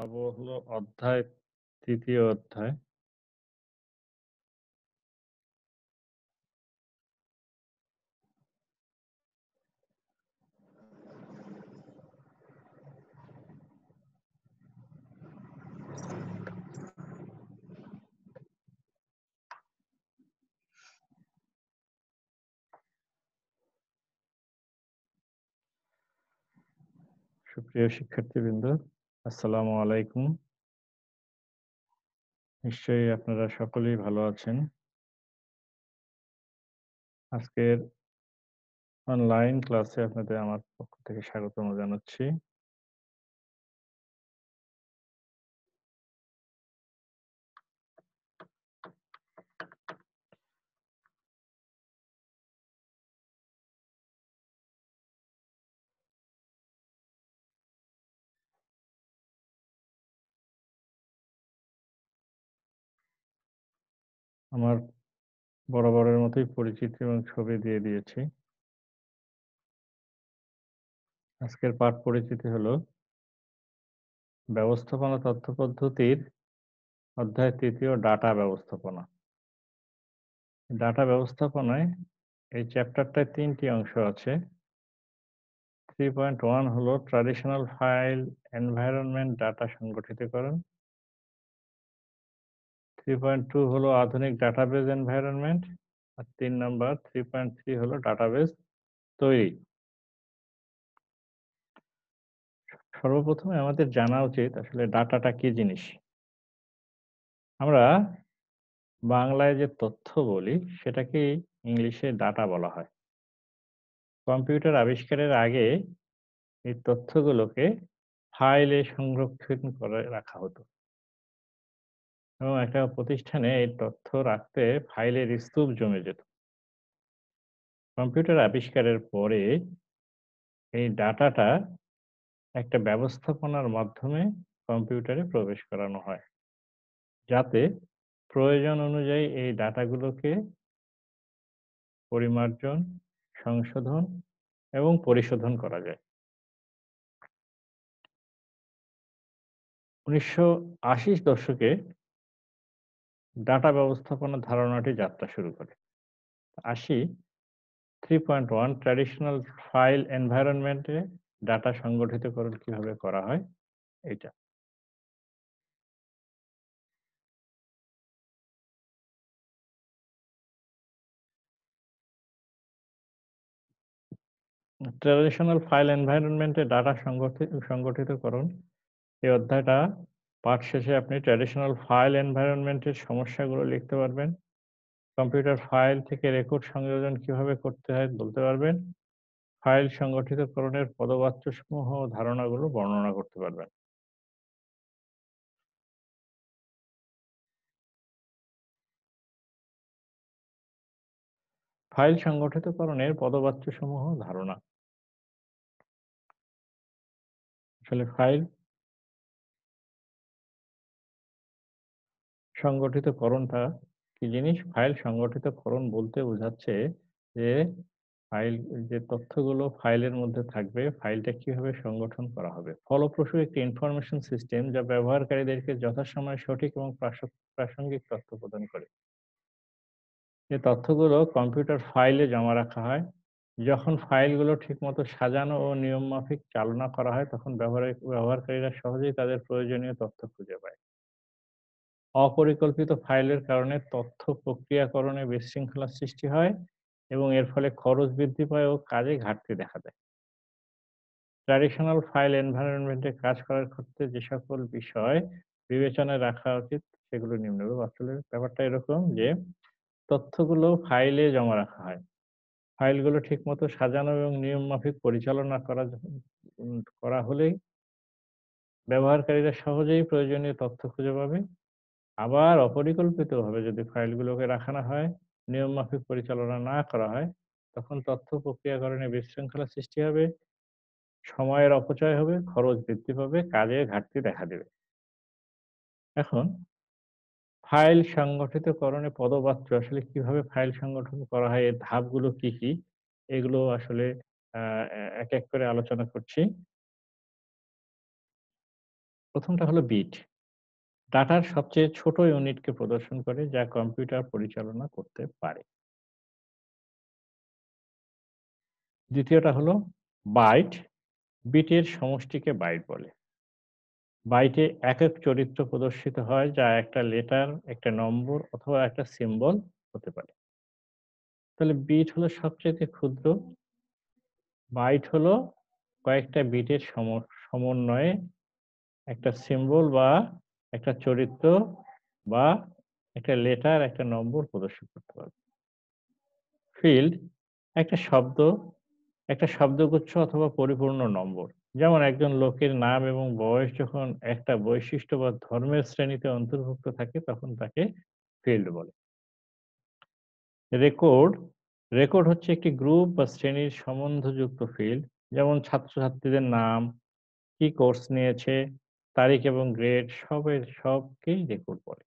পাবো হলো অধ্যায় ৩য় অধ্যায়। সুপ্রিয় শিক্ষার্থীবৃন্দ, আসসালামু আলাইকুম। নিশ্চয়ই আপনারা সকলেই ভালো আছেন। আজকের অনলাইন ক্লাসে আপনাদের আমার পক্ষ থেকে স্বাগতম জানাচ্ছি। আমার বরাবরের মতোই পরিচিতি এবং ছবি দিয়ে দিয়েছি। আজকের পাঠ পরিচিতি হলো ব্যবস্থাপনা তথ্য পদ্ধতির অধ্যায় ৩য় ডাটা ব্যবস্থাপনা। ডাটা ব্যবস্থাপনায় এই চ্যাপ্টারটায় ৩ টি অংশ আছে। 3.1 হলো ট্র্যাডিশনাল ফাইল এনভায়রনমেন্ট ডাটা সংগঠিতকরণ। 3.2 হলো আধুনিক ডাটাবেজ এনভায়রনমেন্ট। আর ৩ নাম্বার 3.3 হলো ডাটাবেজ তৈরি। সর্বপ্রথমে আমাদের জানা উচিত আসলে ডাটাটা কি জিনিস? আমরা বাংলায় যে তথ্য বলি সেটাকেই ইংলিশে ডাটা বলা হয়। কম্পিউটার আবিষ্কারের আগে এই তথ্যগুলোকে ফাইলে সংরক্ষণ করে রাখা হতো এবং একটা প্রতিষ্ঠানে এই তথ্য রাখতে ফাইলের স্তূপ জমে যেত। কম্পিউটার আবিষ্কারের পরে এই ডাটাটা একটা ব্যবস্থাপনার মাধ্যমে কম্পিউটারে প্রবেশ করানো হয়। যাতে প্রয়োজন অনুযায়ী এই ডাটাগুলোকে পরিমার্জন, সংশোধন এবং পরিশোধন করা যায়। ১৯৮০ দশকে ডাটা ব্যবস্থাপনার ধারণাটি যাত্রা শুরু করে। ৮০ 3.1 ট্র্যাডিশনাল ফাইল এনভায়রনমেন্ট এ ডাটা সংগঠিতকরণ কিভাবে করা হয় এইটা। ট্র্যাডিশনাল ফাইল এনভায়রনমেন্ট এ ডাটা সংগঠিতকরণ এই অধ্যায়টা পাঠ শেষে আপনি ট্র্যাডিশনাল ফাইল এনভায়রনমেন্ট এর সমস্যাগুলো লিখতে পারবেন। কম্পিউটার ফাইল থেকে রেকর্ড সংযোজন কিভাবে করতে হয় বলতে পারবেন। ফাইল সংগঠিতকরণের পদবাচ্যসমূহ ও ধারণাগুলো বর্ণনা করতে পারবেন। ফাইল সংগঠিতকরণের পদবাচ্যসমূহ ধারণা। আসলে ফাইল সংগঠিতকরণটা কি জিনিস? ফাইল সংগঠিতকরণ বলতে বোঝাচ্ছে যে ফাইল যে তথ্যগুলো ফাইলের মধ্যে থাকবে, ফাইলটা কিভাবে সংগঠন করা হবে। ফলপ্রসূ একটি ইনফরমেশন সিস্টেম যা ব্যবহারকারীদেরকে যথাসময়ে সঠিক এবং প্রাসঙ্গিক তথ্য প্রদান করে। এই তথ্যগুলো কম্পিউটার ফাইলে জমা রাখা হয়। যখন ফাইলগুলো ঠিকমতো সাজানো ও নিয়মমাফিক চালনা করা হয়, তখন ব্যবহারকারীরা সহজেই তাদের প্রয়োজনীয় তথ্য খুঁজে পায়। অপরিকল্পিত ফাইলের কারণে তথ্য প্রক্রিয়াকরণে বিশৃঙ্খলার সৃষ্টি হয় এবং এর ফলে খরচ বৃদ্ধি পায় ও কাজে ঘাটতি দেখা দেয়। ট্র্যাডিশনাল ফাইল এনভায়রনমেন্ট এ কাজ করার ক্ষেত্রে যে সকল বিষয় বিবেচনায় রাখা উচিত সেগুলো নিম্নরূপ। আসলে ব্যাপারটা এরকম যে তথ্যগুলো ফাইলে জমা রাখা হয়। ফাইলগুলো ঠিকমতো সাজানো এবং নিয়মমাফিক পরিচালনা করা হলেই ব্যবহারকারীরা সহজেই প্রয়োজনীয় তথ্য খুঁজে পাবে। আবার অপরিকল্পিতভাবে যদি ফাইলগুলোকে রাখা না হয়, নিয়মমাফিক পরিচালনা না করা হয়, তখন তথ্য প্রক্রিয়াকরণে বিশৃঙ্খলার সৃষ্টি হবে, সময়ের অপচয় হবে, খরচ বৃদ্ধি পাবে, কাজে ঘাটতি দেখা দেবে। এখন ফাইল সংগঠিতকরণে পদবাচ্য আসলে কিভাবে ফাইল সংগঠন করা হয়, এর ধাপগুলো কি, কি? এগুলো আসলে আ এ এক, এক করে আলোচনা করছি। প্রথমটা হলো বিট। ডাটার সবচেয়ে ছোট ইউনিটকে প্রদর্শন করে যা কম্পিউটার পরিচালনা করতে পারে। দ্বিতীয়টা হলো বাইট। বিটের সমষ্টিকে বাইট বলে। বাইটে একক চরিত্র প্রদর্শিত হয় যা একটা লেটার, একটা নম্বর অথবা একটা সিম্বল হতে পারে। তাহলে বিট হলো সবচাইতে ক্ষুদ্র। বাইট হলো কয়েকটা বিটের সমন্বয়ে একটা সিম্বল বা একটা চরিত্র বা একটা লেটার, একটা নম্বর প্রদর্শন করতে পারবে। ফিল্ড একটা শব্দ, একটা শব্দগুচ্ছ অথবা পরিপূর্ণ নম্বর। যেমন একজন লোকের নাম এবং বয়স যখন একটা বৈশিষ্ট্য বা ধর্মের শ্রেণীতে অন্তর্ভুক্ত থাকে তখন তাকে ফিল্ড বলে। রেকর্ড, রেকর্ড হচ্ছে একটি গ্রুপ বা শ্রেণীর সম্বন্ধযুক্ত ফিল্ড। যেমন ছাত্রছাত্রীদের নাম, কি কোর্স নিয়েছে, তারিখ এবং গ্রেড সবকেই রেকর্ড বলে।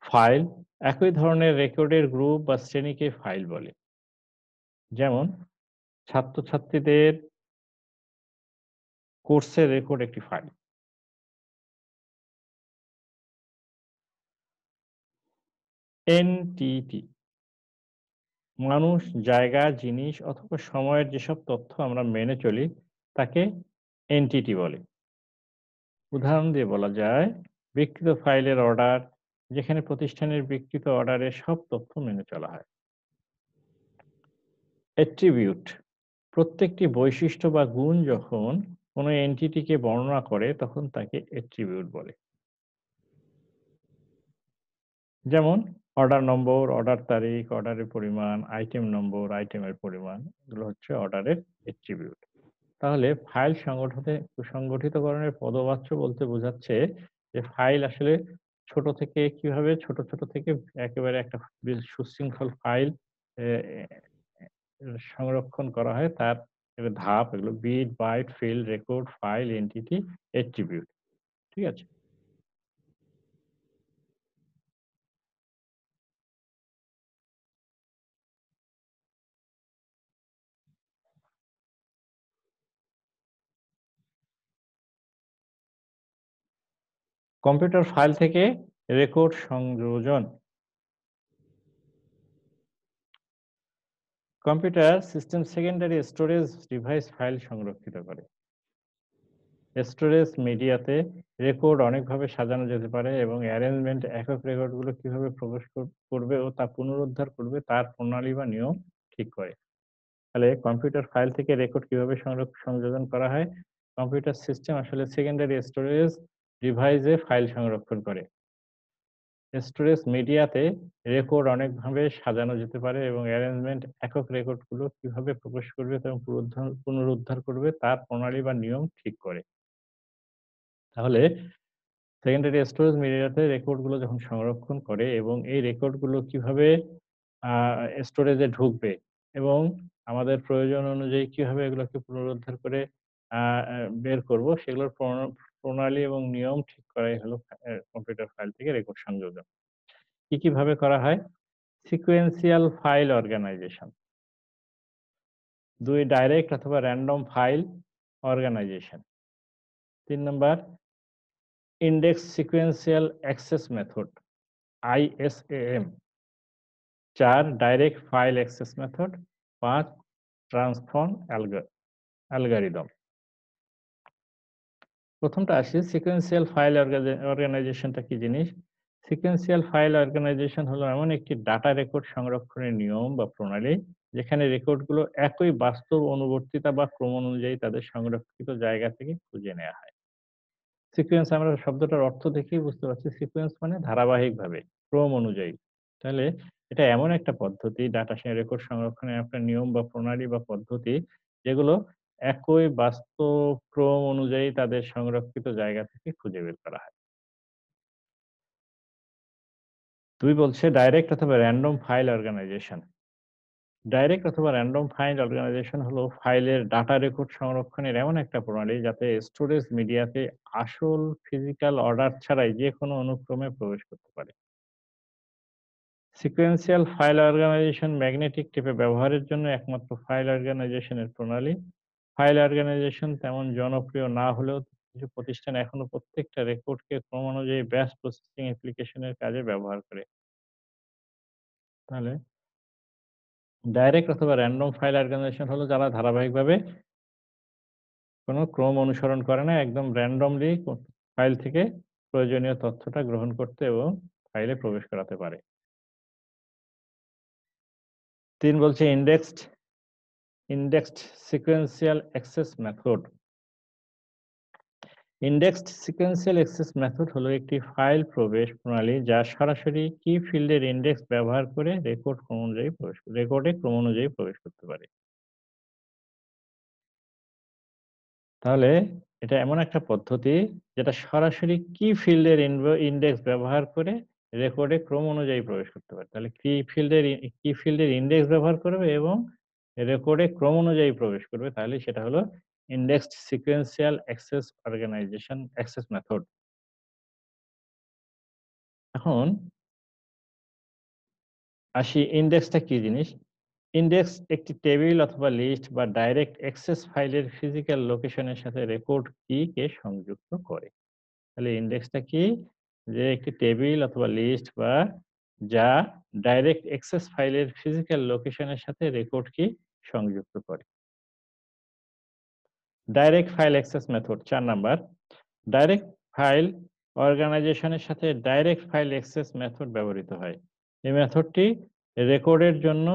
ফাইল একই ধরনের রেকর্ডের গ্রুপ বা শ্রেণীকে ফাইল বলে। যেমন ছাত্রছাত্রীদের কোর্সের রেকর্ড একটি ফাইল। এনটিটি মানুষ, জায়গা, জিনিস অথবা সময়ের যেসব তথ্য আমরা মেনে চলি তাকে এনটিটি বলে। উদাহরণ দিয়ে বলা যায়, ব্যক্তিগত ফাইলের অর্ডার, যেখানে প্রতিষ্ঠানের ব্যক্তিগত অর্ডারের সব তথ্য মেনে চলা হয়। অ্যাট্রিবিউট প্রত্যেকটি বৈশিষ্ট্য বা গুণ যখন কোনো এন্টিটিকে বর্ণনা করে তখন তাকে অ্যাট্রিবিউট বলে। যেমন অর্ডার নম্বর, অর্ডার তারিখ, অর্ডারের পরিমাণ, আইটেম নম্বর, আইটেমের পরিমাণ এগুলো হচ্ছে অর্ডারের অ্যাট্রিবিউট। তাহলে ফাইল সংগঠিতকরণের পদবাচ্য বলতে বোঝাচ্ছে যে ফাইল আসলে ছোট থেকে কিভাবে ছোট থেকে একেবারে একটা সুশৃঙ্খল ফাইল এ সংরক্ষণ করা হয় তার ধাপ এগুলো bit, byte, field, record, file, entity, attribute. ঠিক আছে? কম্পিউটার ফাইল থেকে রেকর্ড সংযোজন। Computer system secondary storage device file সংরক্ষিত করে। স্টোরেজ মিডিয়াতে রেকর্ড অনেকভাবে সাজানো যেতে পারে এবং অ্যারেঞ্জমেন্ট একক রেকর্ডগুলো কিভাবে প্রবেশ করবে ও তা পুনরুদ্ধার করবে তার প্রণালী বা নিয়ম ঠিক করে। তাহলে কম্পিউটার ফাইল থেকে রেকর্ড কিভাবে সংযোজন করা হয়? কম্পিউটার সিস্টেম আসলে সেকেন্ডারি স্টোরেজ ডিভাইসে ফাইল সংরক্ষণ করে। স্টোরেজ মিডিয়াতে রেকর্ড অনেকভাবে সাজানো যেতে পারে এবং অ্যারেঞ্জমেন্ট একক রেকর্ডগুলো কিভাবে প্রবেশ করবে এবং পুনরুদ্ধার করবে তার প্রণালী বা নিয়ম ঠিক করে। তাহলে সেকেন্ডারি স্টোরেজ মিডিয়াতে রেকর্ডগুলো যখন সংরক্ষণ করে এবং এই রেকর্ডগুলো কিভাবে আ স্টোরেজে ঢুকবে এবং আমাদের প্রয়োজন অনুযায়ী কিভাবে এগুলোকে পুনরুদ্ধার করে আ আ বের করব সেগুলোর প্রণালী এবং নিয়ম ঠিক করাই হলো কম্পিউটার ফাইল থেকে রেকর্ড সংযোজন। কি ভাবে করা হয়? Sequential file organisation. ২ ডাইরেক্ট অথবা random file organisation. ৩ number index sequential access method ISAM। ৪ direct file access method. ৫ transform algorithm. প্রথমটা আসি সিকোয়েন্সিয়াল ফাইল অর্গানাইজেশনটা কি জিনিস? সিকোয়েন্সিয়াল ফাইল অর্গানাইজেশন হলো এমন একটি ডাটা রেকর্ড সংরক্ষণের নিয়ম বা প্রণালী যেখানে রেকর্ডগুলো একই বাস্তব অনুবর্তিতা বা ক্রম অনুযায়ী তাদের সংরক্ষিত জায়গা থেকে খুঁজে নেয়া হয়। সিকোয়েন্স আমরা শব্দটার অর্থ দেখেই বুঝতে পারছি। সিকোয়েন্স মানে ধারাবাহিকভাবে, ক্রম অনুযায়ী। তাহলে এটা এমন একটা পদ্ধতি ডাটা রেকর্ড সংরক্ষণের একটা নিয়ম বা প্রণালী বা পদ্ধতি যেগুলো একই বাস্তব ক্রম অনুযায়ী তাদের সংরক্ষিত জায়গা থেকে খুঁজে বের করা হয়। ২ বলছে ডাইরেক্ট অথবা র‍্যান্ডম ফাইল অর্গানাইজেশন। ডাইরেক্ট অথবা র‍্যান্ডম ফাইল অর্গানাইজেশন হলো ফাইলের ডাটা রেকর্ড সংরক্ষণের এমন একটা প্রণালী যাতে স্টোরেজ মিডিয়াতে আসল ফিজিক্যাল অর্ডার ছাড়াই যেকোনো অনুক্রমে প্রবেশ করতে পারে। সিকোয়েন্সিয়াল ফাইল অর্গানাইজেশন ম্যাগনেটিক টেপে ব্যবহারের জন্য একমাত্র ফাইল অর্গানাইজেশনের প্রণালী। ফাইল অর্গানাইজেশন তেমন জনপ্রিয় না হলেও কিছু প্রতিষ্ঠান এখনো প্রত্যেকটা রেকর্ডকে ক্রম অনুযায়ী ব্যাচ প্রসেসিং অ্যাপ্লিকেশনের কাজে ব্যবহার করে। তাহলে ডাইরেক্ট অথবা র‍্যান্ডম ফাইল অর্গানাইজেশন হলো যারা ধারাবাহিকভাবে কোনো ক্রম অনুসরণ করে না, একদম র‍্যান্ডমলি ফাইল থেকে প্রয়োজনীয় তথ্যটা গ্রহণ করতে এবং ফাইলে প্রবেশ করাতে পারে। ৩ বলছে indexed sequential access method. Indexed sequential access method হলো একটি ফাইল প্রবেশ প্রণালী যা সরাসরি কি ফিল্ডের ইন্ডেক্স ব্যবহার করে রেকর্ডে ক্রম অনুযায়ী প্রবেশ করতে পারে। তাহলে এটা এমন একটা পদ্ধতি যেটা সরাসরি কি ফিল্ডের ইন্ডেক্স ব্যবহার করে রেকর্ডে ক্রম অনুযায়ী প্রবেশ করতে পারে। তাহলে কি ফিল্ডের ইন্ডেক্স ব্যবহার করবে এবং রেকর্ডে ক্রম অনুযায়ী প্রবেশ করবে। তাহলে সেটা হলো ইন্ডেক্সড সিকোয়েন্সিয়াল অ্যাক্সেস মেথড। এখন আসি ইনডেক্সটা কি জিনিস? ইনডেক্স একটি টেবিল অথবা লিস্ট বা ডাইরেক্ট অ্যাক্সেস ফাইলের ফিজিক্যাল লোকেশনের সাথে রেকর্ড কি কে সংযুক্ত করে। তাহলে ইনডেক্সটা কি? যে একটি টেবিল অথবা লিস্ট বা যা ডাইরেক্ট অ্যাক্সেস ফাইলের ফিজিক্যাল লোকেশনের সাথে রেকর্ড কি সংযুক্ত করে। Direct file access method ৪ number. Direct file অর্গানাইজেশনের সাথে ডাইরেক্ট ফাইল অ্যাক্সেস মেথড ব্যবহৃত হয়। এই মেথডটি রেকর্ডের জন্য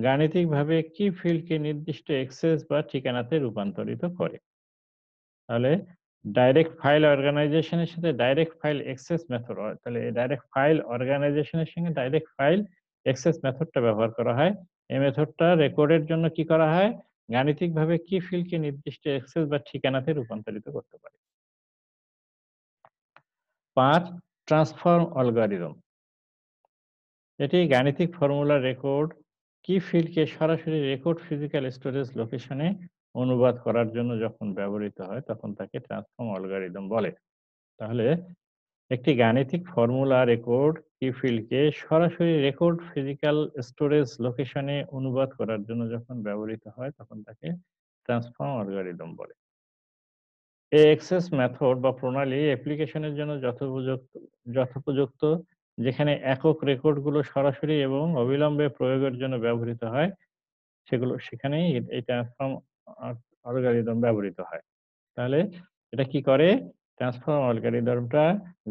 গাণিতিকভাবে কি ফিল্ডকে নির্দিষ্ট অ্যাক্সেস বা ঠিকানাতে রূপান্তরিত করে। তাহলে ডাইরেক্ট ফাইল অর্গানাইজেশনের সাথে ডাইরেক্ট ফাইল অ্যাক্সেস মেথড তাহলে এই ডাইরেক্ট ফাইল অর্গানাইজেশনের সঙ্গে ডাইরেক্ট ফাইল অ্যাক্সেস মেথডটা ব্যবহার করা হয়। এই মেথডটা রেকর্ডের জন্য কি করা হয়? গাণিতিকভাবে কি ফিল্ডকে নির্দিষ্ট অ্যাক্সেস বা ঠিকানাতে রূপান্তরিত করতে পারে। ৫ ট্রান্সফর্ম অ্যালগরিদম। এটি গাণিতিক ফর্মুলা রেকর্ড কি ফিল্ডকে সরাসরি রেকর্ড ফিজিক্যাল স্টোরেজ লোকেশনে অনুবাদ করার জন্য যখন ব্যবহৃত হয় তখন তাকে ট্রান্সফর্ম অ্যালগরিদম বলে। তাহলে একটি গাণিতিক ফর্মুলা রেকর্ড কি ফিল্ডকে সরাসরি রেকর্ড ফিজিক্যাল স্টোরেজ লোকেশনে অনুবাদ করার জন্য যখন ব্যবহৃত হয় তখন তাকে ট্রান্সফর্ম অ্যালগরিদম বলে। এই অ্যাক্সেস মেথড বা প্রণালী অ্যাপ্লিকেশনের জন্য যথোপযুক্ত যেখানে একক রেকর্ডগুলো সরাসরি এবং অবিলম্বে প্রয়োগের জন্য ব্যবহৃত হয় সেখানেই এই ট্রান্সফর্ম আ অ্যালগরিদম ব্যবহৃত হয়। তাহলে এটা কি করে? ট্রান্সফর্ম অ্যালগরিদমটা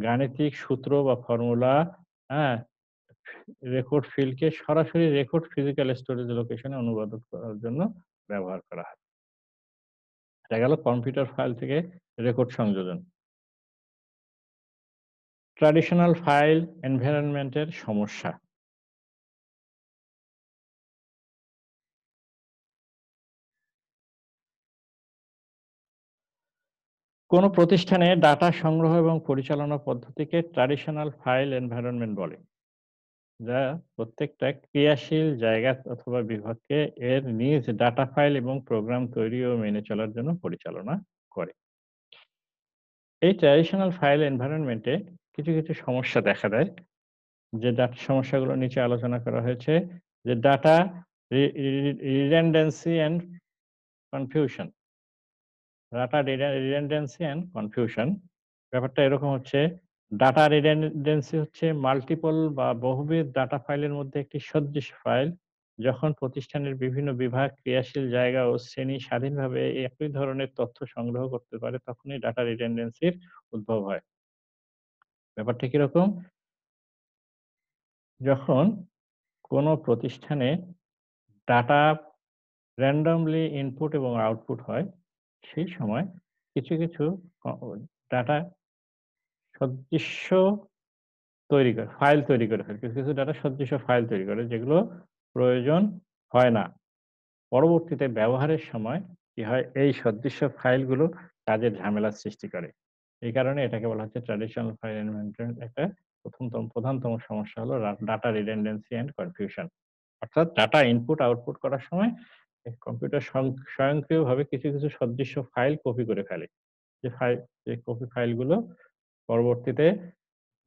গাণিতিক সূত্র বা ফর্মুলা, হ্যাঁ? রেকর্ড ফিল্ডকে সরাসরি রেকর্ড ফিজিক্যাল স্টোরেজ লোকেশনে অনুবাদ করার জন্য ব্যবহার করা হয়। এটা গেল কম্পিউটার ফাইল থেকে রেকর্ড সংযোজন। ট্র্যাডিশনাল ফাইল এনভায়রনমেন্ট এর সমস্যা। কোন প্রতিষ্ঠানে ডাটা সংগ্রহ এবং পরিচালনা পদ্ধতিকে ট্র্যাডিশনাল ফাইল এনভায়রনমেন্ট বলে। যা প্রত্যেকটা ক্রিয়াশীল জায়গা অথবা বিভাগকে এর নিজ ডাটা ফাইল এবং প্রোগ্রাম তৈরি ও মেনে চলার জন্য পরিচালনা করে। এই ট্র্যাডিশনাল ফাইল এনভায়রনমেন্টে কিছু সমস্যা দেখা দেয়। যে ডাটা সমস্যাগুলো নিচে আলোচনা করা হয়েছে যে data redundancy and confusion. Redundancy and confusion ব্যাপারটা এরকম হচ্ছে, ডাটা রিডান্ডেন্সি হচ্ছে মাল্টিপল বা বহুবিধ ডাটা ফাইলের মধ্যে একটি সদৃশ ফাইল যখন প্রতিষ্ঠানের বিভিন্ন বিভাগ, ক্রিয়াশীল জায়গা ও শ্রেণী স্বাধীনভাবে একই ধরনের তথ্য সংগ্রহ করতে পারে তখনই ডাটা রিডান্ডেন্সির উদ্ভব হয়। ব্যাপারটা কিরকম? যখন কোনো প্রতিষ্ঠানে ডাটা randomly ইনপুট এবং আউটপুট হয়, সেই সময় কিছু অ ও ডাটা সদৃশ্য ফাইল তৈরি করে ফেলে। কিছু ডাটা সদৃশ্য ফাইল তৈরি করে যেগুলো প্রয়োজন হয় না। পরবর্তীতে ব্যবহারের সময় কি হয়? এই সদৃশ্য ফাইলগুলো কাজের ঝামেলার সৃষ্টি করে। এই কারণে এটাকে বলা হচ্ছে ট্র্যাডিশনাল ফাইল এনভায়রনমেন্ট এর একটা প্রধানতম সমস্যা হলো ডাটা রিডান্ডেন্সি অ্যান্ড কনফিউশন। অর্থাৎ ডাটা ইনপুট আউটপুট করার সময় কম্পিউটার স্বয়ংক্রিয়ভাবে কিছু সদৃশ্য ফাইল কপি করে ফেলে। যে ফাইল যে কপি ফাইলগুলো পরবর্তীতে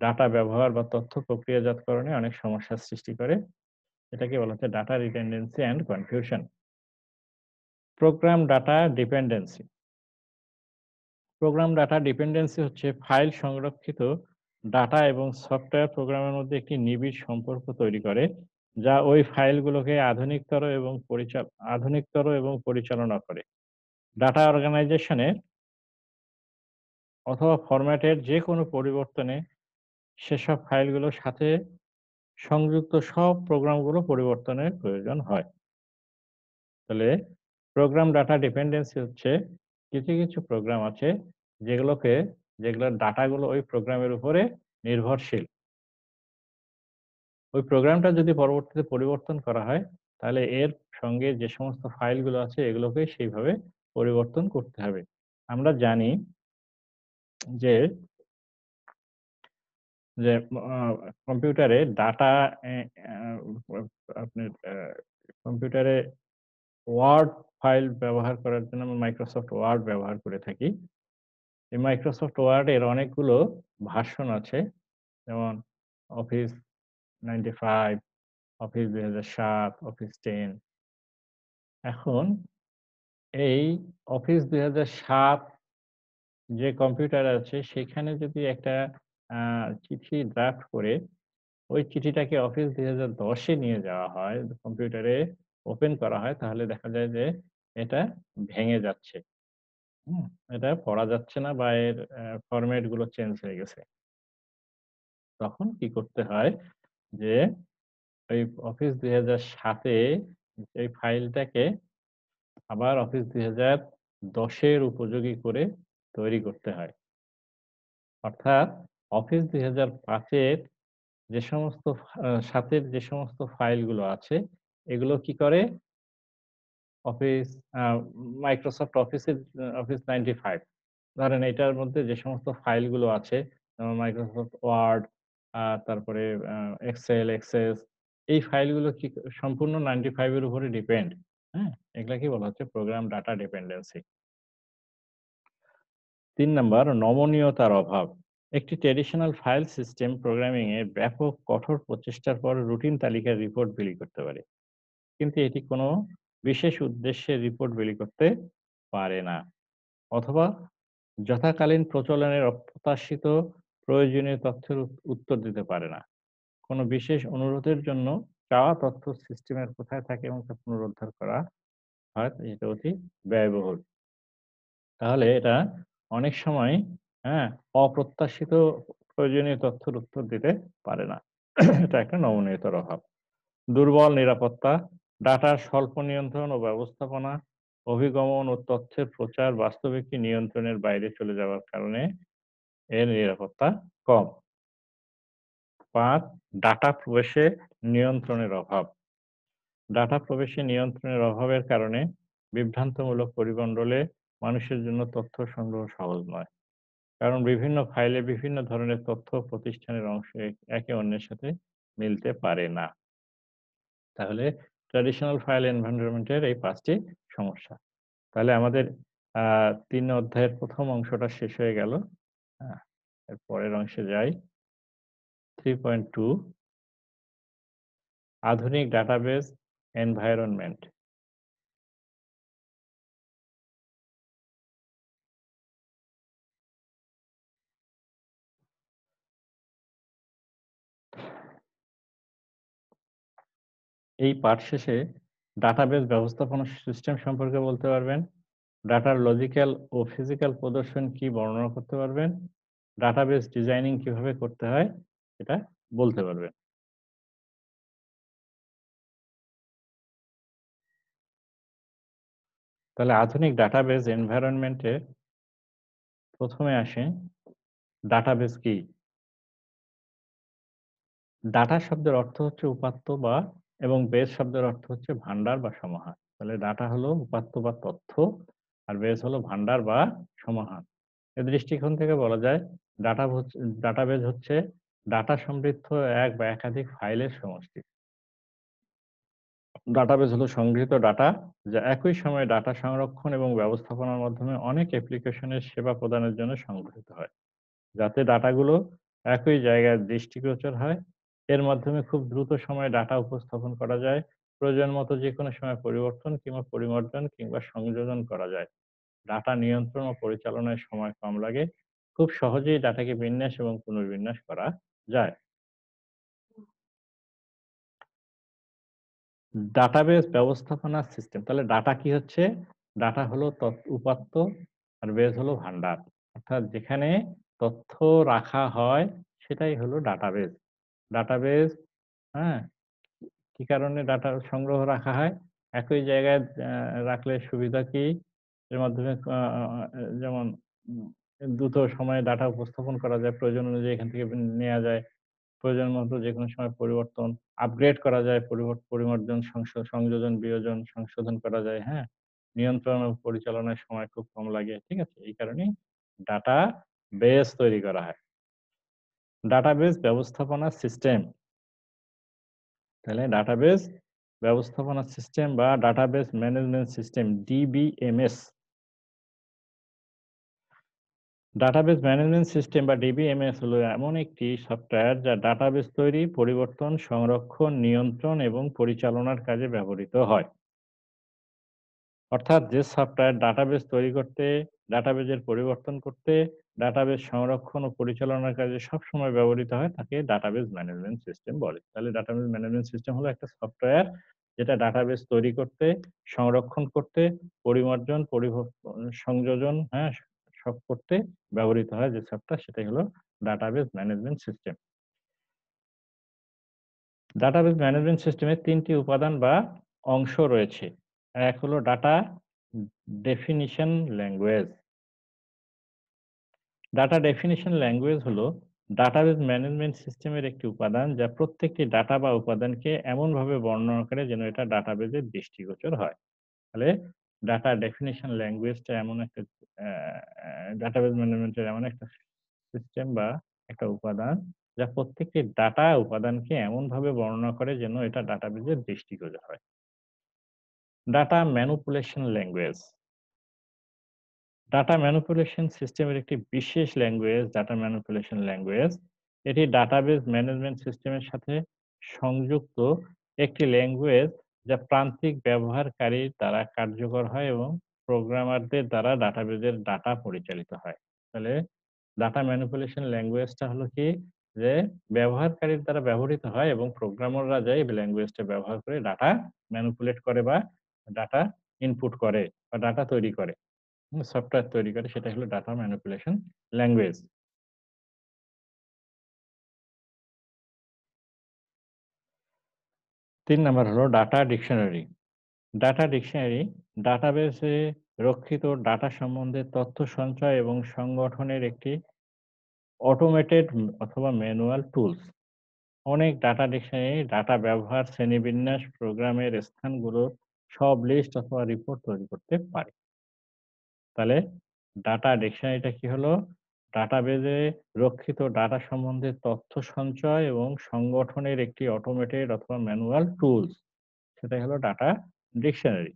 ডাটা ব্যবহার বা তথ্য প্রক্রিয়াজাতকরণে অনেক সমস্যার সৃষ্টি করে। এটাকে বলা হচ্ছে data redundancy and confusion. Program data dependency. Program data dependency হচ্ছে ফাইল সংরক্ষিত ডাটা এবং সফটওয়্যার প্রোগ্রামের মধ্যে একটি নিবিড় সম্পর্ক তৈরি করে, যা ওই ফাইলগুলোকে আধুনিকতর এবং পরিচালনা করে। ডাটা অর্গানাইজেশনে অথবা ফরম্যাটের যেকোনো পরিবর্তনে সেসব ফাইলগুলোর সাথে সংযুক্ত সব প্রোগ্রামগুলো পরিবর্তনের প্রয়োজন হয়। তাহলে প্রোগ্রাম ডাটা ডিপেন্ডেন্সি হচ্ছে কিছু প্রোগ্রাম আছে যেগুলোর ডাটাগুলো ওই প্রোগ্রামের উপরে নির্ভরশীল। ওই প্রোগ্রামটা যদি পরবর্তীতে পরিবর্তন করা হয়, তাহলে এর সঙ্গে যে সমস্ত ফাইলগুলো আছে এগুলোকে সেইভাবে পরিবর্তন করতে হবে। আমরা জানি যে, যে আ কম্পিউটারে ডাটা এ আ আপনার কম্পিউটারে ওয়ার্ড ফাইল ব্যবহার করার জন্য আমরা মাইক্রোসফট ওয়ার্ড ব্যবহার করে থাকি। এই মাইক্রোসফট ওয়ার্ড এর অনেকগুলো ভার্সন আছে। যেমন অফিস 95, অফিস ২০০৭, অফিস 10। এখন এই অফিস ২০০৭ যে কম্পিউটার আছে সেখানে যদি একটা আ চিঠি ড্রাফট করে ওই চিঠিটাকে অফিস ২০১০ এ নিয়ে যাওয়া হয়, কম্পিউটারে ওপেন করা হয়, তাহলে দেখা যায় যে এটা ভেঙে যাচ্ছে। হুম? এটা পড়া যাচ্ছে না বা এর ফরমেট গুলো চেঞ্জ হয়ে গেছে। তখন কি করতে হয় যে ওই অফিস ২০০৭ এ এই ফাইলটাকে আবার অফিস ২০১০ এর উপযোগী করে তৈরি করতে হয়। অর্থাৎ অফিস ২০০৫ এর যে সমস্ত ৭ এর যে সমস্ত ফাইলগুলো আছে এগুলো কি করে অফিস আ মাইক্রোসফট অফিসের অফিস 95, ধরেন এটার মধ্যে যে সমস্ত ফাইলগুলো আছে যেমন মাইক্রোসফট ওয়ার্ড, তারপরে এক্সেল, এক্সেস, এই ফাইলগুলো কি সম্পূর্ণ 95 এর উপরে ডিপেন্ড। হ্যাঁ? এগুলাকে বলা হচ্ছে প্রোগ্রাম ডাটা ডিপেন্ডেন্সি। ৩ নাম্বার নমনীয়তার অভাব। একটি ট্র্যাডিশনাল ফাইল সিস্টেম প্রোগ্রামিং এ ব্যাপক কঠোর প্রচেষ্টার পর রুটিন তালিকার রিপোর্ট বিলি করতে পারে। কিন্তু এটি কোনো বিশেষ উদ্দেশ্যে রিপোর্ট বিলি করতে পারে না। অথবা যথাকালীন প্রচলনের অপ্রত্যাশিত প্রয়োজনীয় তথ্যের উত্তর দিতে পারে না। কোনো বিশেষ অনুরোধের জন্য চাওয়া তথ্য সিস্টেমের কোথায় থাকে এবং তা পুনরুদ্ধার করা হয় এটা অতি ব্যয়বহুল। তাহলে এটা অনেক সময়, হ্যাঁ, অপ্রত্যাশিত প্রয়োজনীয় তথ্যের উত্তর দিতে পারে না। এটা একটা নমনীয়তার অভাব। দুর্বল নিরাপত্তা, ডাটার স্বল্প নিয়ন্ত্রণ ও ব্যবস্থাপনা, অভিগমন ও তথ্যের প্রচার বাস্তবিক নিয়ন্ত্রণের বাইরে চলে যাওয়ার কারণে এর নিরাপত্তা কম। ৫. ডাটা প্রবেশে নিয়ন্ত্রণের অভাব। ডাটা প্রবেশে নিয়ন্ত্রণের অভাবের কারণে বিভ্রান্তমূলক পরিমণ্ডলে মানুষের জন্য তথ্য সংগ্রহ সহজ নয়। কারণ বিভিন্ন ফাইলে বিভিন্ন ধরনের তথ্য প্রতিষ্ঠানের অংশ একে অন্যের সাথে মিলতে পারে না। তাহলে ট্র্যাডিশনাল ফাইল এনভায়রনমেন্ট এর এই ৫ টি সমস্যা। তাহলে আমাদের আ ৩ অধ্যায়ের ১ম অংশটা শেষ হয়ে গেল। হ্যাঁ? এর পরের অংশে যাই। ৩.2 আধুনিক ডাটাবেজ এনভায়রনমেন্ট। এই পাঠ শেষে ডাটাবেজ ব্যবস্থাপনা সিস্টেম সম্পর্কে বলতে পারবেন। ডাটার লজিক্যাল ও ফিজিক্যাল প্রদর্শন কি বর্ণনা করতে পারবেন। ডাটাবেজ ডিজাইনিং কিভাবে করতে হয় এটা বলতে পারবেন। তাহলে আধুনিক ডাটাবেজ এনভায়রনমেন্ট এ ১ম এ আসে ডাটাবেজ কি? ডাটা শব্দের অর্থ হচ্ছে উপাত্ত বা এবং বেস শব্দের অর্থ হচ্ছে ভান্ডার বা সমাহার। তাহলে ডাটা হলো উপাত্ত বা তথ্য, আর বেস হলো ভান্ডার বা সমাহার। এ দৃষ্টিকোণ থেকে বলা যায় ডাটাবেজ হচ্ছে ডাটা সমৃদ্ধ এক বা একাধিক ফাইলের সমষ্টি। ডাটাবেজ হলো সংগৃহীত ডাটা যা একই সময়ে ডাটা সংরক্ষণ এবং ব্যবস্থাপনার মাধ্যমে অনেক অ্যাপ্লিকেশনের সেবা প্রদানের জন্য সংগঠিত হয়। যাতে ডাটাগুলো একই জায়গায় দৃষ্টিগোচর হয়। এর মাধ্যমে খুব দ্রুত সময়ে ডাটা উপস্থাপন করা যায় প্রয়োজন মতো যেকোনো সময় পরিবর্তন কিংবা পরিমার্জন কিংবা সংযোজন করা যায়। ডাটা নিয়ন্ত্রণ ও পরিচালনায় সময় কম লাগে। খুব সহজেই ডাটাকে বিন্যাস এবং পুনর্বিন্যাস করা যায়। ডাটাবেস ব্যবস্থাপনা সিস্টেম। তাহলে ডাটা কি হচ্ছে? ডাটা হলো উপাত্ত আর বেস হলো ভান্ডার। অর্থাৎ যেখানে তথ্য রাখা হয় সেটাই হলো ডাটাবেস। ডাটাবেস, হ্যাঁ? কি কারণে ডাটা সংগ্রহ রাখা হয়? একই জায়গায় রাখলে সুবিধা কি? এর মাধ্যমে যেমন উম দ্রুত সময়ে ডাটা উপস্থাপন করা যায়। প্রয়োজন অনুযায়ী এখান থেকে নেয়া যায়। প্রয়োজন মতো যেকোনো সময় পরিবর্তন, আপগ্রেড করা যায়, পরিমার্জন, সংযোজন, বিয়োজন, সংশোধন করা যায়, হ্যাঁ? নিয়ন্ত্রণ ও পরিচালনায় সময় খুব কম লাগে। ঠিক আছে? এই কারণেই ডাটা বেস তৈরি করা হয়। ডাটাবেস ব্যবস্থাপনা সিস্টেম। তাহলে ডাটাবেস ব্যবস্থাপনা সিস্টেম বা database management system DBMS. Database management system বা ডিবিএমএস হলো এমন একটি সফটওয়্যার যা ডাটাবেস তৈরি, পরিবর্তন, সংরক্ষণ, নিয়ন্ত্রণ এবং পরিচালনার কাজে ব্যবহৃত হয়। অর্থাৎ যে সফটওয়্যার ডাটাবেস তৈরি করতে, ডাটাবেজের পরিবর্তন করতে, ডাটাবেস সংরক্ষণ ও পরিচালনার কাজে সবসময় ব্যবহৃত হয় তাকে ডাটাবেস ম্যানেজমেন্ট সিস্টেম বলে। তাহলে ডাটাবেস ম্যানেজমেন্ট সিস্টেম হলো একটা সফটওয়্যার যেটা ডাটাবেস তৈরি করতে, সংরক্ষণ করতে, পরিমার্জন, সংযোজন, হ্যাঁ? সব করতে ব্যবহৃত হয় যে সফটওয়্যার সেটাই হলো database management system. Database management সিস্টেমের ৩ টি উপাদান বা অংশ রয়েছে। এক হলো data definition language. Data definition language হলো ডাটাবেস ম্যানেজমেন্ট সিস্টেমের একটি উপাদান যা প্রত্যেকটি ডাটা বা উপাদানকে এমনভাবে বর্ণনা করে যেন এটা ডাটাবেজের দৃষ্টিগোচর হয়। তাহলে ডাটা ডেফিনিশন ল্যাঙ্গুয়েজটা এমন একটা ডাটাবেস ম্যানেজমেন্টের এমন একটা সিস্টেম বা একটা উপাদান যা প্রত্যেকটি ডাটা উপাদানকে এমনভাবে বর্ণনা করে যেন এটা ডাটাবেজের দৃষ্টিগোচর হয়। Data manipulation language. Data manipulation সিস্টেমের একটি বিশেষ ল্যাঙ্গুয়েজ ডাটা ম্যানিপুলেশন ল্যাঙ্গুয়েজ। এটি ডাটাবেস ম্যানেজমেন্ট সিস্টেমের সাথে সংযুক্ত একটি ল্যাঙ্গুয়েজ যা প্রান্তিক ব্যবহারকারীর দ্বারা কার্যকর হয় এবং প্রোগ্রামারদের দ্বারা ডাটাবেজের ডাটা পরিচালিত হয়। তাহলে ডাটা ম্যানিপুলেশন ল্যাঙ্গুয়েজটা হলো কি? যে ব্যবহারকারীর দ্বারা ব্যবহৃত হয় এবং প্রোগ্রামাররা যায় এই ল্যাঙ্গুয়েজটা ব্যবহার করে ডাটা ম্যানিপুলেট করে বা ডাটা ইনপুট করে বা ডাটা তৈরি করে। সফটওয়্যার তৈরি করে সেটা হলো ডাটা ম্যানিপুলেশন ল্যাঙ্গুয়েজ। ৩ নাম্বার হলো ডাটা ডিকশনারি। ডাটা ডিকশনারি ডাটাবেসে রক্ষিত ডাটা সম্বন্ধে তথ্য সঞ্চয় এবং সংগঠনের একটি অটোমেটেড অথবা ম্যানুয়াল টুলস। অনেক ডাটা ডিকশনারি ডাটা ব্যবহার, শ্রেণীবিন্যাস, প্রোগ্রামের স্থানগুলোর সব লিস্ট অথবা রিপোর্ট তৈরি করতে পারে। তাহলে ডাটা ডিকশনারিটা কি হলো? ডাটাবেজে রক্ষিত ডাটা সম্বন্ধে তথ্য সঞ্চয় এবং সংগঠনের একটি অটোমেটেড অথবা ম্যানুয়াল টুলস। সেটাই হলো ডাটা ডিকশনারি।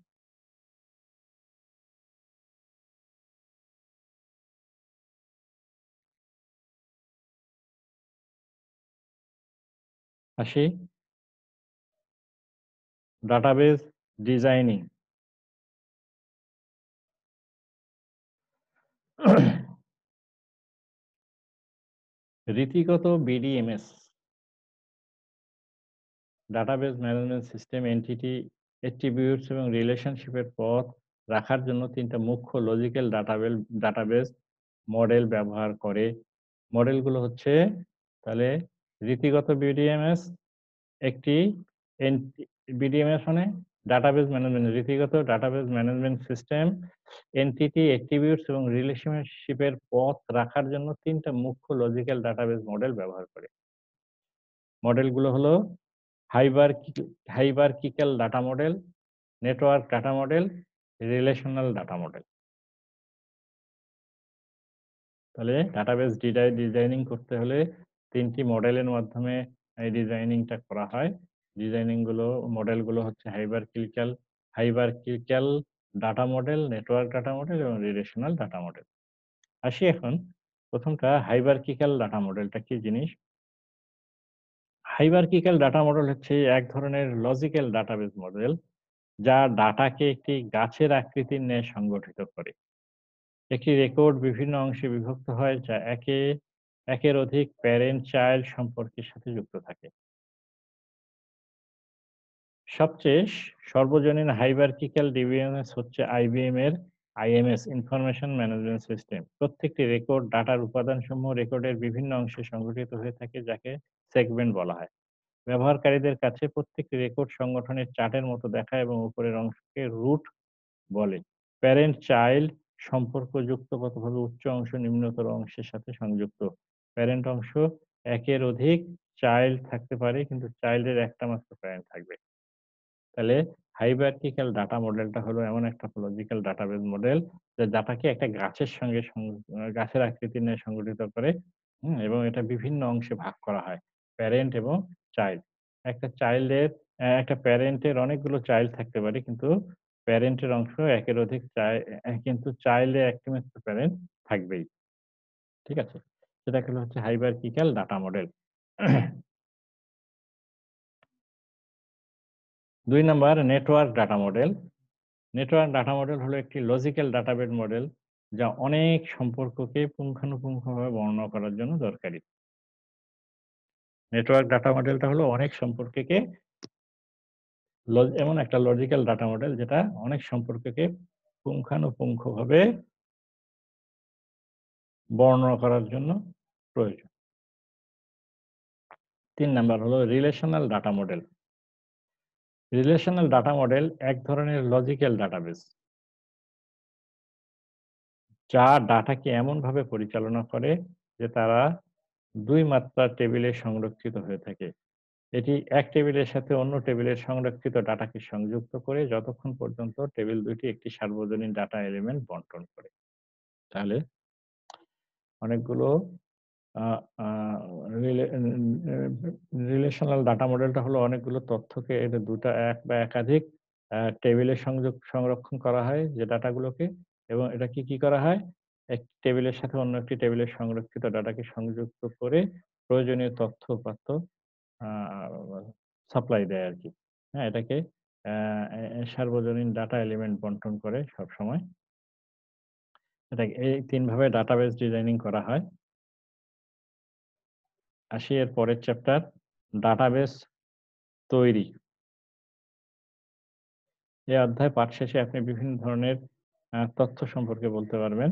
আসি ডাটাবেজ ডিজাইনিং। রীতিগত BDMS database management system entity, attributes এবং রিলেশনশিপের পথ রাখার জন্য ৩ টা মুখ্য লজিক্যাল ডাটাবেজ মডেল ব্যবহার করে। মডেলগুলো হচ্ছে তাহলে রীতিগত বিডিএমএস একটি এনটি বিডিএমএস মানে ডাটাবেজ ম্যানেজমেন্ট রীতিগত database management system entity, attributes এবং রিলেশনশিপের পথ রাখার জন্য ৩ টা মুখ্য লজিক্যাল ডাটাবেজ মডেল ব্যবহার করে। মডেলগুলো হলো হাইবারকি hierarchical data model, network data model, relational data model. তাহলে ডাটাবেস ডিজাইনিং করতে হলে ৩ টি মডেলের মাধ্যমে এই ডিজাইনিংটা করা হয়। মডেলগুলো হচ্ছে hierarchical data model, network data model এবং রিলেশনাল ডাটা মডেল। আসি এখন ১ম টা হাইরার্কিক্যাল ডাটা মডেলটা কি জিনিস? হাইরার্কিক্যাল ডাটা মডেল হচ্ছে এক ধরনের লজিক্যাল ডাটাবেস মডেল যা ডাটাকে একটি গাছের আকৃতির ন্যায় সংগঠিত করে। একটি রেকর্ড বিভিন্ন অংশে বিভক্ত হয় যা একের অধিক প্যারেন্ট চাইল্ড সম্পর্কের সাথে যুক্ত থাকে। সবচেয়ে সর্বজনীন হাইরার্কিক্যাল ডিবিএমএস হচ্ছে আইবিএম এর আইএমএস ইনফরমেশন ম্যানেজমেন্ট সিস্টেম। প্রত্যেকটি রেকর্ড ডাটার উপাদানসমূহ রেকর্ডের বিভিন্ন অংশে সংগঠিত হয়ে থাকে যাকে সেগমেন্ট বলা হয়। ব্যবহারকারীদের কাছে প্রত্যেকটি রেকর্ড সংগঠনের চার্টের মতো দেখায় এবং উপরের অংশকে রুট বলে। প্যারেন্ট চাইল্ড সম্পর্ক যুক্তিগতভাবে উচ্চ অংশ নিম্নতর অংশের সাথে সংযুক্ত। প্যারেন্ট অংশ একের অধিক চাইল্ড থাকতে পারে কিন্তু চাইল্ডের একটা মাত্র প্যারেন্ট থাকবে। তাহলে হাইরার্কিক্যাল ডাটা মডেলটা হলো এমন একটা লজিক্যাল ডাটাবেস মডেল যা ডাটাকে একটা গাছের সঙ্গে গাছের আকৃতি নিয়ে সংগঠিত করে। এবং এটা বিভিন্ন অংশে ভাগ করা হয়। প্যারেন্ট এবং চাইল্ড। একটা চাইল্ডের একটা প্যারেন্টের অনেকগুলো চাইল্ড থাকতে পারে কিন্তু প্যারেন্টের অংশ একের অধিক কিন্তু চাইল্ডের একটি মাত্র প্যারেন্ট থাকবেই। ঠিক আছে? সেটাকে হলো হচ্ছে hierarchical data model. ২ number network data model. Network data model হলো একটি লজিক্যাল ডাটাবেস মডেল যা অনেক সম্পর্ককে পুঙ্খানুপুঙ্খভাবে বর্ণনা করার জন্য দরকারি। নেটওয়ার্ক ডাটা মডেলটা হলো অনেক সম্পর্ককে এমন একটা লজিক্যাল ডাটা মডেল যেটা অনেক সম্পর্ককে পুঙ্খানুপুঙ্খভাবে বর্ণনা করার জন্য প্রয়োজন। ৩ নাম্বার হলো relational data model. Relational data model এক ধরনের লজিক্যাল ডাটাবেস যা ডাটাকে এমনভাবে পরিচালনা করে যে তারা ২ মাত্রার টেবিলে সংরক্ষিত হয়ে থাকে। এটি এক টেবিলের সাথে অন্য টেবিলের সংরক্ষিত ডাটাকে সংযুক্ত করে যতক্ষণ পর্যন্ত টেবিল ২ টি একটি সার্বজনীন ডাটা এলিমেন্ট বন্টন করে। তাহলে অনেকগুলো আ আ রিলে এন এন রিলেশনাল ডাটা মডেলটা হলো অনেকগুলো তথ্যকে এটা ২ টা এক বা একাধিক টেবিলে সংরক্ষণ করা হয় যে ডাটাগুলোকে এবং এটা কি করা হয়? একটি টেবিলের সাথে অন্য একটি টেবিলের সংরক্ষিত ডাটাকে সংযুক্ত করে প্রয়োজনীয় তথ্য-উপাত্ত আ সাপ্লাই দেয় আরকি। হ্যাঁ? এটাকে অ্যা সার্বজনীন ডাটা এলিমেন্ট বন্টন করে সবসময়। এই ৩ ভাবে ডাটাবেস ডিজাইনিং করা হয়। আসি এর পরের চ্যাপ্টার ডাটাবেস তৈরি। এই অধ্যায় পাঠ শেষে আপনি বিভিন্ন ধরনের তথ্য সম্পর্কে বলতে পারবেন।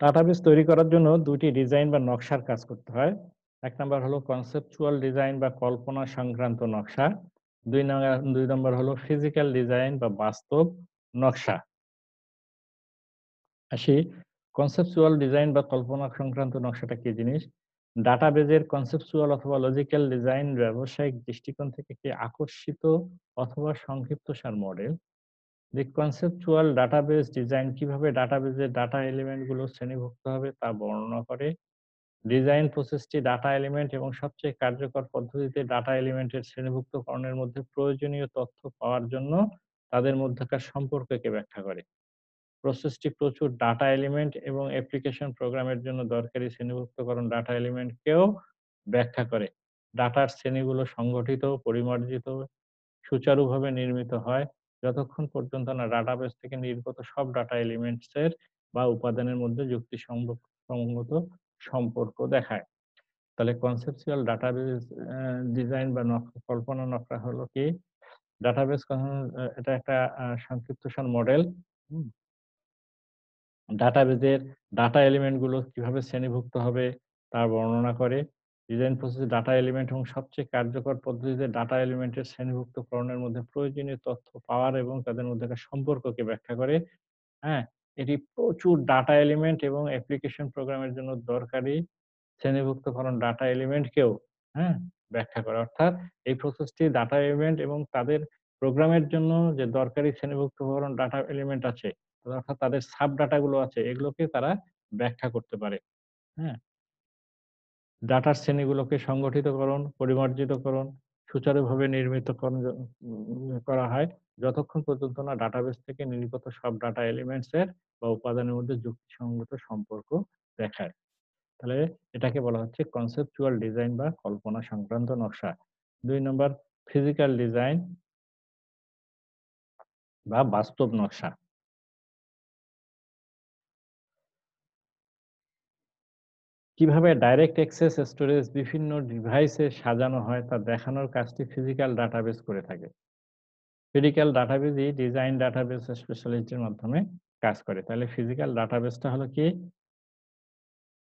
ডাটাবেস তৈরি করার জন্য ২ টি ডিজাইন বা নকশার কাজ করতে হয়। ১ নাম্বার হলো কনসেপচুয়াল ডিজাইন বা কল্পনা সংক্রান্ত নকশা। ২ নাম্বার হলো ফিজিক্যাল ডিজাইন বা বাস্তব নকশা। আসি কনসেপচুয়াল ডিজাইন বা কল্পনা সংক্রান্ত নকশাটা কি জিনিস? ডাটাবেজের কনসেপচুয়াল অথবা লজিক্যাল ডিজাইন ব্যবসায়িক দৃষ্টিকোণ থেকে একটি আকর্ষিত অথবা সংক্ষিপ্তসার model. The conceptual database design কিভাবে ডাটাবেজের ডাটা এলিমেন্ট গুলো শ্রেণীভুক্ত হবে তা বর্ণনা করে। ডিজাইন প্রসেসটি ডাটা এলিমেন্ট এবং সবচেয়ে কার্যকর পদ্ধতিতে ডাটা এলিমেন্টের শ্রেণীভুক্তকরণের মধ্যে প্রয়োজনীয় তথ্য পাওয়ার জন্য তাদের মধ্যকার সম্পর্ককে ব্যাখ্যা করে। প্রসেসটি প্রচুর ডাটা এলিমেন্ট এবং অ্যাপ্লিকেশন প্রোগ্রামের জন্য দরকারি শ্রেণীভুক্তকরণ ডাটা এলিমেন্টকেও ব্যাখ্যা করে। ডাটার শ্রেণীগুলো সংগঠিত, পরিমার্জিত সুচারুভাবে নির্মিত হয় যতক্ষণ পর্যন্ত না ডাটাবেস থেকে নির্গত সব ডাটা এলিমেন্টস এর বা উপাদানের মধ্যে সঙ্গত সম্পর্ক দেখায়। তাহলে কনসেপচুয়াল ডাটাবেস ডিজাইন বা কল্পনা নকশা হলো কি? ডাটাবেস এটা একটা সংক্ষিপ্তসার মডেল। হুম? ডাটাবেজের ডাটা এলিমেন্ট গুলো কিভাবে শ্রেণীভুক্ত হবে তার বর্ণনা করে। ডিজাইন প্রসেসে ডাটা এলিমেন্ট এবং সবচেয়ে কার্যকর পদ্ধতিতে ডাটা এলিমেন্টের শ্রেণীভুক্তকরণের মধ্যে প্রয়োজনীয় তথ্য পাওয়ার এবং তাদের মধ্যকার সম্পর্ককে ব্যাখ্যা করে। হ্যাঁ? এটি প্রচুর ডাটা এলিমেন্ট এবং অ্যাপ্লিকেশন প্রোগ্রামের জন্য দরকারি শ্রেণীভুক্তকরণ ডাটা এলিমেন্টকেও হ্যাঁ? ব্যাখ্যা করে। অর্থাৎ এই প্রসেসটি ডাটা এলিমেন্ট এবং তাদের প্রোগ্রামের জন্য যে দরকারি শ্রেণীভুক্তকরণ ডাটা এলিমেন্ট আছে, অর্থাৎ তাদের সাব ডাটা গুলো আছে এগুলোকে তারা ব্যাখ্যা করতে পারে। হ্যাঁ? ডাটার শ্রেণীগুলোকে সংগঠিতকরণ, পরিমার্জিতকরণ, সুচারুভাবে নির্মিত করা হয় যতক্ষণ পর্যন্ত না ডাটাবেস থেকে নির্গত সব ডাটা এলিমেন্টস এর বা উপাদানের মধ্যে যুক্তিসঙ্গত সম্পর্ক দেখায়। তাহলে এটাকে বলা হচ্ছে কনসেপচুয়াল ডিজাইন বা কল্পনা সংক্রান্ত নকশা। ২ নম্বর ফিজিক্যাল ডিজাইন বা বাস্তব নকশা। কিভাবে ডাইরেক্ট অ্যাক্সেস স্টোরেজ বিভিন্ন ডিভাইসে সাজানো হয় তা দেখানোর কাজটি ফিজিক্যাল ডাটাবেস করে থাকে। ফিজিক্যাল ডাটাবেজই ডিজাইন ডাটাবেস স্পেশালিস্টের মাধ্যমে কাজ করে। তাহলে ফিজিক্যাল ডাটাবেসটা হলো কি?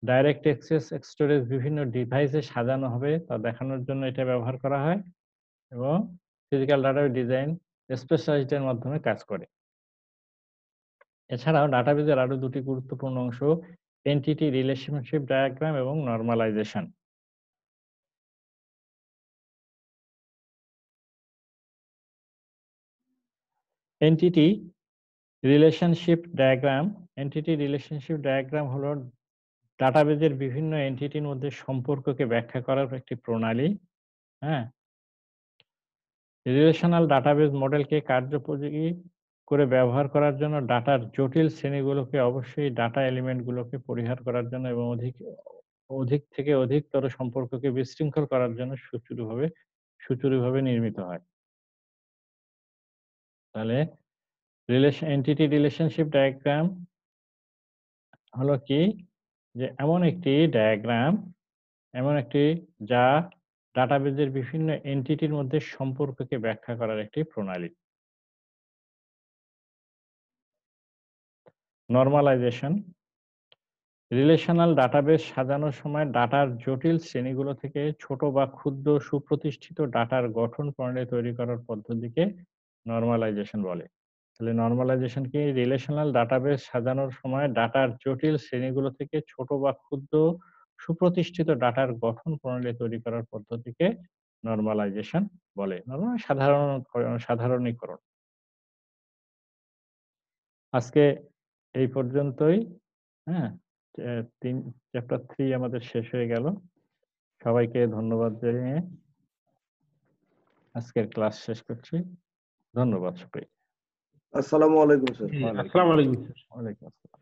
ডাইরেক্ট অ্যাক্সেস স্টোরেজ বিভিন্ন ডিভাইসে সাজানো হবে তা দেখানোর জন্য এটা ব্যবহার করা হয় এবং ফিজিক্যাল ডাটাবেস ডিজাইন স্পেশালিস্টের মাধ্যমে কাজ করে। এছাড়াও ডাটাবেজের আরো ২ টি গুরুত্বপূর্ণ অংশ এন্টিটি রিলেশনশিপ ডায়াগ্রাম এবং normalisation. Entity entity relationship diagram হলো ডাটাবেজের বিভিন্ন এন্টিটির মধ্যে সম্পর্ককে ব্যাখ্যা করার একটি প্রণালী। হ্যাঁ? রিলেশনাল ডাটাবেজ মডেলকে কার্যোপযোগী করে ব্যবহার করার জন্য ডাটার জটিল শ্রেণীগুলোকে অবশ্যই ডাটা এলিমেন্টগুলোকে পরিহার করার জন্য এবং অধিক থেকে অধিকতর সম্পর্ককে বিশৃঙ্খল করার জন্য সুচারুভাবে নির্মিত হয়। তাহলে এন্টিটি রিলেশনশিপ ডায়াগ্রাম হলো কি? যে এমন একটি যা ডাটাবেজের বিভিন্ন এন্টিটির মধ্যে সম্পর্ককে ব্যাখ্যা করার একটি প্রণালী। নরমালাইজেশন রিলেশনাল ডাটাবেস সাজানোর সময় ডাটার জটিল শ্রেণীগুলো থেকে ছোট বা ক্ষুদ্র সুপ্রতিষ্ঠিত ডাটার গঠন প্রণালী তৈরি করার পদ্ধতিকে নরমালাইজেশন বলে। তাহলে নরমালাইজেশন কি? রিলেশনাল ডাটাবেস সাজানোর সময় ডাটার জটিল শ্রেণীগুলো থেকে ছোট বা ক্ষুদ্র সুপ্রতিষ্ঠিত ডাটার গঠন প্রণালী তৈরি করার পদ্ধতিকে নরমালাইজেশন বলে। সাধারণীকরণ। আজকে এই পর্যন্তই। হ্যাঁ? 3 চ্যাপ্টার 3 আমাদের শেষ হয়ে গেল। সবাইকে ধন্যবাদ জানিয়ে আজকের ক্লাস শেষ করছি। ধন্যবাদ সবাইকে। আসসালামু আলাইকুম স্যার। আসসালামু আলাইকুম স্যার। ওয়ালাইকুম আসসালাম।